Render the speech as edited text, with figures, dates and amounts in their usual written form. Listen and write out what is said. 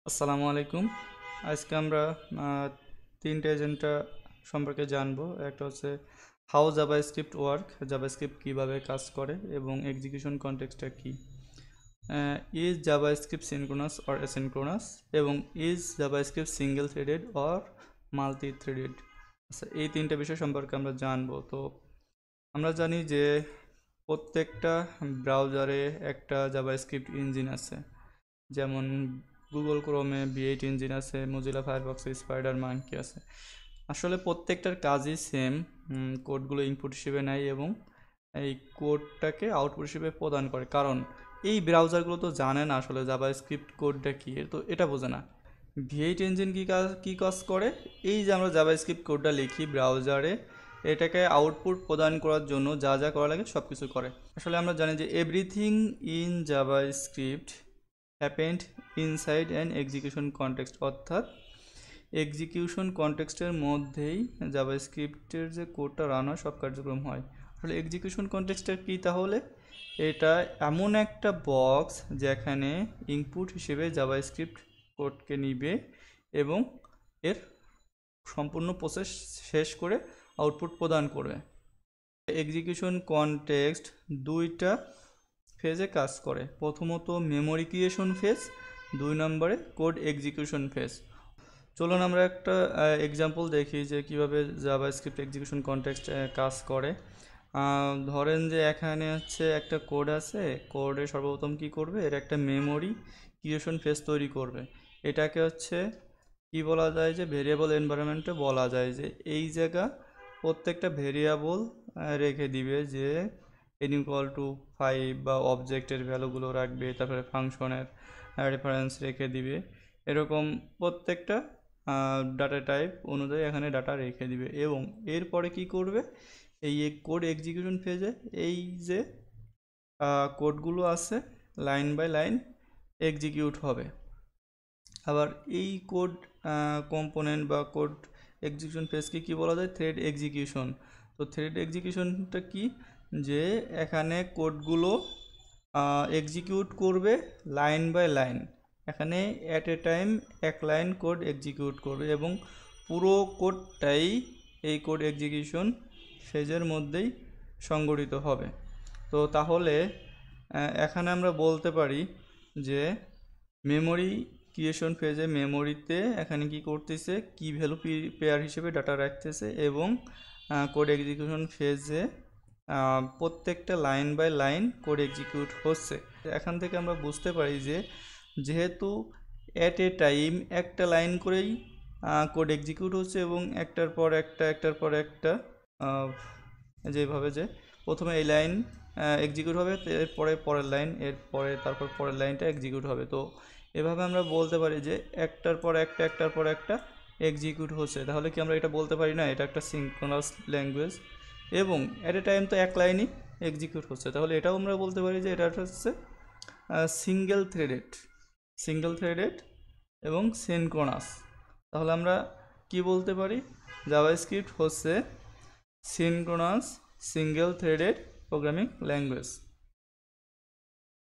আসসালামু আলাইকুম। আজকে আমরা তিনটে এজেন্ডা সম্পর্কে জানবো। একটা হচ্ছে হাউ জাভাস্ক্রিপ্ট ওয়ার্ক, জাভাস্ক্রিপ্ট কিভাবে কাজ করে এবং এক্সিকিউশন কনটেক্সটটা কি, is JavaScript synchronous or asynchronous এবং is JavaScript single threaded or multi threaded. আচ্ছা, এই তিনটে বিষয় সম্পর্কে আমরা জানবো। তো আমরা জানি যে প্রত্যেকটা ব্রাউজারে একটা জাভাস্ক্রিপ্ট ইঞ্জিন আছে, যেমন গুগল ক্রোমে V8 ইঞ্জিন আছে, মজিলা ফায়ারফক্সে স্পাইডার মাঙ্কি আছে। আসলে প্রত্যেকটার কাজই সেম, কোডগুলো ইনপুট হিসেবে নেয় এবং এই কোডটাকে আউটপুট হিসেবে প্রদান করে। কারণ এই ব্রাউজারগুলো তো জানে না আসলে জাভাস্ক্রিপ্ট কোডটা কী, তো এটা বোঝে না। V8 ইঞ্জিন কী কাজ করে, এই যে আমরা জাভাস্ক্রিপ্ট কোডটা লিখি ব্রাউজারে, এটাকে আউটপুট প্রদান করার জন্য যা যা করা লাগে সব কিছু করে। আসলে আমরা জানি যে everything in JavaScript happened inside an execution context, অর্থাৎ এক্সিকিউশন কনটেক্সটের মধ্যেই জাভাস্ক্রিপ্টের যে কোডটা রান হয় সব কার্যক্রম হয়। আসলে এক্সিকিউশন কনটেক্সটের কী তাহলে, এটা এমন একটা বক্স যেখানে ইনপুট হিসেবে জাভাস্ক্রিপ্ট কোডকে নিবে এবং এর সম্পূর্ণ প্রসেস শেষ করে আউটপুট প্রদান করবে। এক্সিকিউশন কনটেক্সট দুইটা ফেজে কাজ করে। প্রথমত মেমোরি ক্রিয়েশন ফেজ, 2 নম্বরে কোড এক্সিকিউশন ফেজ। চলুন আমরা একটা এক্সাম্পল দেখি যে কিভাবে জাভাস্ক্রিপ্ট এক্সিকিউশন কনটেক্সট কাজ করে। ধরেন যে এখানে হচ্ছে একটা কোড আছে, কোডে সর্বপ্রথম কি করবে, এর একটা মেমোরি ক্রিয়েশন ফেজ তৈরি করবে। এটাকে হচ্ছে কি বলা যায়, যে ভেরিয়েবল এনভায়রনমেন্টে বলা যায় যে এই জায়গা প্রত্যেকটা ভেরিয়েবল রেখে দিবে, যে n=5 বা অবজেক্টের ভ্যালুগুলো রাখবে, তারপরে ফাংশনের রেফারেন্স রেখে দিবে। এরকম প্রত্যেকটা ডাটা টাইপ অনুযায়ী এখানে ডাটা রেখে দিবে এবং এরপরে কি করবে, এই কোড এক্সিকিউশন ফেজে এই যে কোডগুলো আছে লাইন বাই লাইন এক্সিকিউট হবে। আবার এই কোড কম্পোনেন্ট বা কোড এক্সিকিউশন ফেজকে কি বলা যায়, থ্রেড এক্সিকিউশন। তো থ্রেড এক্সিকিউশনটা কি, যে এখানে কোডগুলো এক্সিকিউট করবে লাইন বাই লাইন, এখানে অ্যাট এ টাইম এক লাইন কোড এক্সিকিউট করবে এবং পুরো কোডটাই এই কোড এক্সিকিউশন ফেজের মধ্যেই সংগঠিত হবে। তো তাহলে এখানে আমরা বলতে পারি যে মেমোরি ক্রিয়েশন ফেজে মেমোরিতে এখানে কি করতেছে, কি ভ্যালু পেয়ার হিসেবে ডাটা রাখতেছে এবং কোড এক্সিকিউশন ফেজে প্রত্যেকটা line by line code execute হচ্ছে। এখান থেকে আমরা বুঝতে পারি যে যেহেতু অ্যাট এ টাইম একটা লাইন করেই কোড এক্সিকিউট হচ্ছে এবং একটার পর একটা যেভাবে যে প্রথমে এই লাইন এক্সিকিউট হবে, এরপরে পরের লাইন, এরপরে তারপর পরের লাইনটা এক্সিকিউট হবে। তো এভাবে আমরা বলতে পারি যে একটার পর একটা এক্সিকিউট হচ্ছে। তাহলে কি আমরা এটা বলতে পারি না এটা একটা সিনক্রোনাস ল্যাঙ্গুয়েজ এবং অ্যাট এ টাইম তো এক লাইনই এক্সিকিউট হচ্ছে, তাহলে এটাও আমরা বলতে পারি যে এটা হচ্ছে সিঙ্গেল থ্রেডেড এবং সিনক্রোনাস। তাহলে আমরা কি বলতে পারি, জাভাস্ক্রিপ্ট হচ্ছে synchronous single threaded programming language.